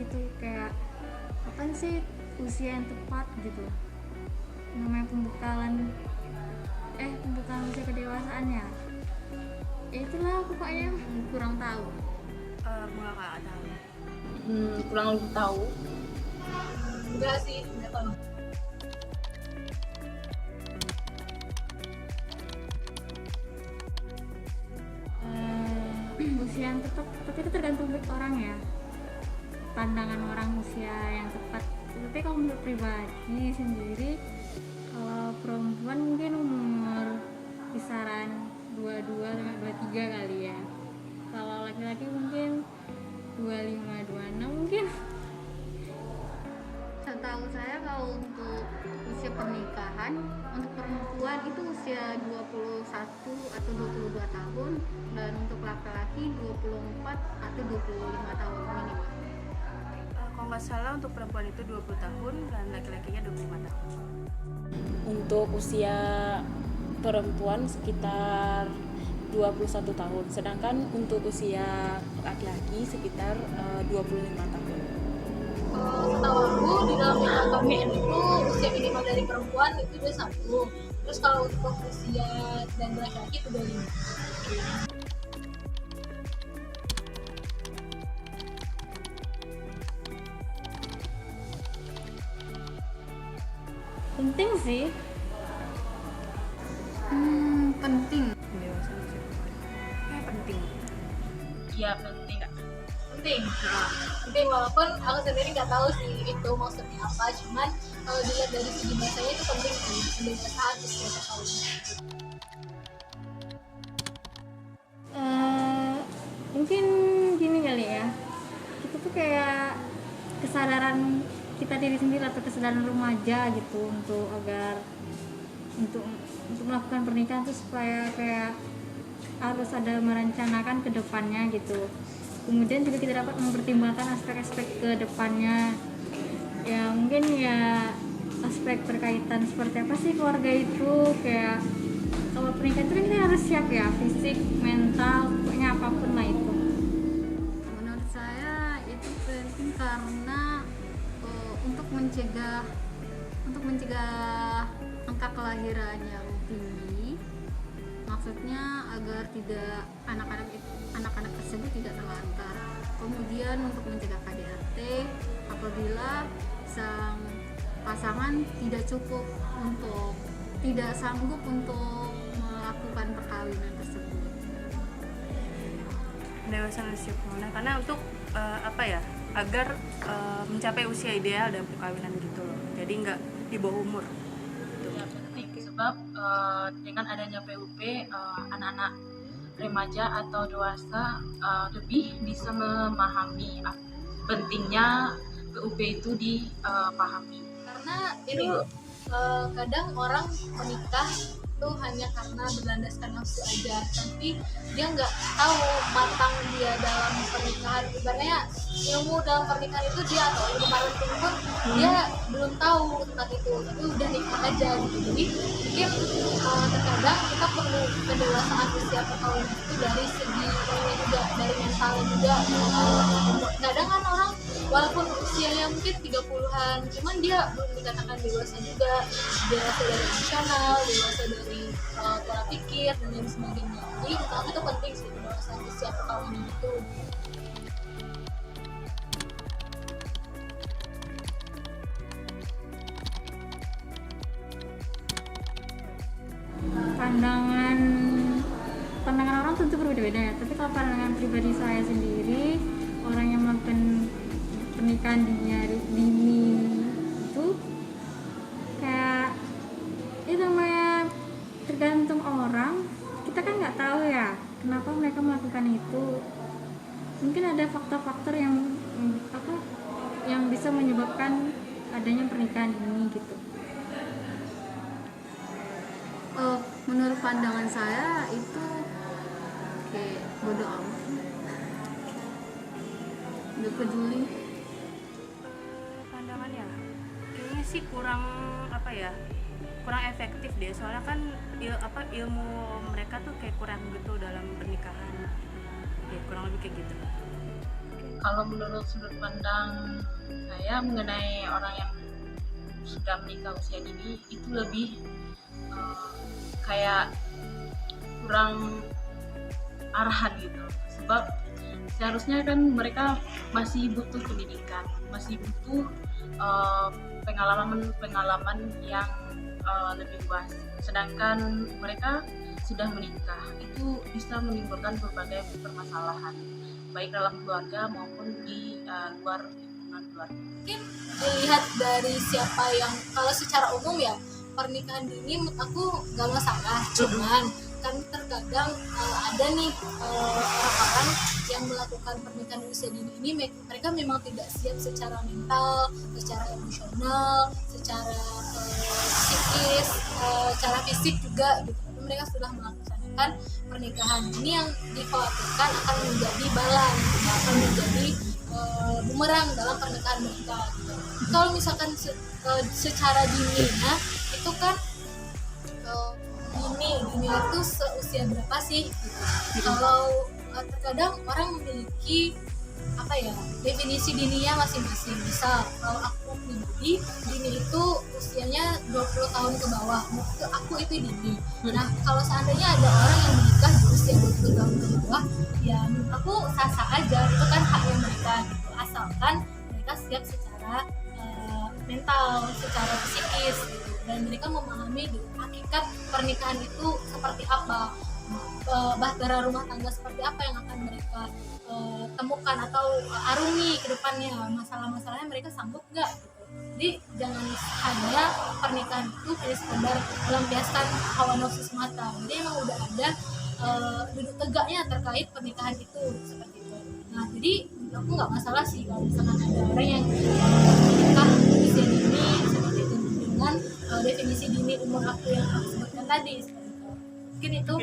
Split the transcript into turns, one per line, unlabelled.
gitu, kayak apa sih usia yang tepat gitu, namanya pembekalan usia kedewasaan ya. Ya itulah pokoknya kurang tahu.
Gua nggak tahu.
Kurang lebih tahu.
Enggak sih, enggak tahu.
Usia yang tepat, tapi itu tergantung orang ya, pandangan orang usia yang tepat. Tapi kalau menurut pribadi sendiri, kalau perempuan mungkin umur kisaran 22 sampai 23 kali ya. Kalau laki-laki mungkin 25 26 mungkin. Setahu saya kalau untuk usia pernikahan untuk perempuan itu usia 21 atau 22 tahun, dan untuk laki-laki 24 atau 25 tahun minimal.
Kalau nggak salah untuk perempuan itu 20 tahun dan laki-lakinya 25 tahun.
Untuk usia perempuan sekitar 21 tahun, sedangkan untuk usia laki-laki sekitar 25 tahun.
Setahu aku di dalam KKBN itu usia minimal dari perempuan itu 21. Terus kalau untuk usia dan laki-laki itu 25.
Penting sih. Penting.
Dewasa usia perempuan. Penting.
Iya penting Kak.
Penting. Penting, walaupun aku sendiri nggak tahu sih itu maksudnya apa, cuman kalau dilihat dari segi bahasanya itu penting sih, pendewasaan usia perkawinan.
Mungkin gini kali ya, kita tuh kayak kesadaran kita diri sendiri atau kesadaran remaja gitu, untuk melakukan pernikahan tuh supaya kayak harus ada merencanakan ke depannya gitu. Kemudian juga kita dapat mempertimbangkan aspek-aspek ke depannya ya, mungkin ya aspek berkaitan seperti apa sih keluarga itu. Kayak kalau pernikahan itu kan kita harus siap ya, fisik, mental, pokoknya apapun lah itu. Menurut saya itu penting karena untuk mencegah angka kelahiran yang tinggi, maksudnya agar tidak anak-anak tersebut tidak terlantar. Kemudian untuk mencegah KDRT apabila sang pasangan tidak sanggup untuk melakukan perkawinan tersebut.
Dewasa usia perempuan karena untuk agar mencapai usia ideal dan perkawinan gitu loh, jadi nggak di bawah umur.
Ya, penting sebab dengan adanya PUP anak-anak remaja atau dewasa lebih bisa memahami pentingnya PUP itu dipahami.
Karena ini kadang orang menikah itu hanya karena berlandaskan nafsu aja, tapi dia nggak tahu matang dia dalam pernikahan. Ibaratnya ilmu dalam pernikahan itu dia, atau ilmu parenting pun dia belum tahu tentang itu, tapi udah nikah aja gitu. Jadi mungkin terkadang kita perlu kedewasaan usia perkawinan itu dari segi ininya juga, dari mentalnya juga. Kadang kan orang walaupun usianya mungkin 30-an, cuman dia belum dikatakan dewasa juga, dewasa dari emosional, dewasa dari pola pikir dan lain sebagainya. Jadi menurut aku itu penting sih kedewasaan usia perkawinan itu.
Pandangan orang tentu berbeda-beda ya, tapi kalau pandangan pribadi saya sendiri, orang yang melakukan pernikahan dini itu kayak itu namanya tergantung orang. Kita kan nggak tahu ya kenapa mereka melakukan itu. Mungkin ada faktor-faktor yang bisa menyebabkan adanya pernikahan dini gitu. Menurut pandangan saya itu kayak bodoh amat, nggak peduli.
Pandangannya kayaknya sih kurang efektif deh, soalnya kan ilmu mereka tuh kayak kurang gitu dalam pernikahan ya, kurang lebih kayak gitu.
Kalau menurut sudut pandang saya mengenai orang yang sudah menikah usia dini itu lebih kayak kurang arahan gitu, sebab seharusnya kan mereka masih butuh pendidikan, masih butuh pengalaman yang lebih luas, sedangkan mereka sudah menikah itu bisa menimbulkan berbagai permasalahan baik dalam keluarga maupun di luar lingkungan keluarga.
Mungkin dilihat dari siapa yang, kalau secara umum ya pernikahan dini menurut aku nggak masalah, cuman kan terkadang ada nih orang-orang yang melakukan pernikahan di usia dini ini mereka memang tidak siap secara mental, secara emosional, secara psikis, secara fisik juga gitu. Mereka sudah melaksanakan pernikahan ini yang dikhawatirkan akan menjadi bala, akan menjadi bumerang dalam pernikahan mereka gitu. Kalau misalkan secara dininya itu kan dini itu seusia berapa sih gitu. Kalau terkadang orang memiliki apa ya, definisi dininya masing-masing. Misal kalau aku pribadi, dini itu usianya 20 tahun ke bawah, menurut aku itu dini. Nah kalau seandainya ada orang yang menikah di usia 20 tahun ke bawah, ya menurut aku sah-sah aja, itu kan haknya mereka gitu, asalkan mereka siap secara mental, secara psikis gitu, dan mereka memahami gitu, hakikat pernikahan itu seperti apa, bahtera rumah tangga seperti apa yang akan mereka temukan atau arungi ke depannya, masalah-masalahnya mereka sanggup nggak gitu. Jadi jangan hanya pernikahan itu hanya sekadar melampiaskan hawa nafsu semata. Jadi emang udah ada duduk tegaknya terkait pernikahan itu seperti itu. Nah jadi aku nggak masalah sih kalau misalkan ada orang yang menikah usia dini seperti itu dengan definisi dini umur aku yang aku sebutkan tadi seperti itu. Mungkin itu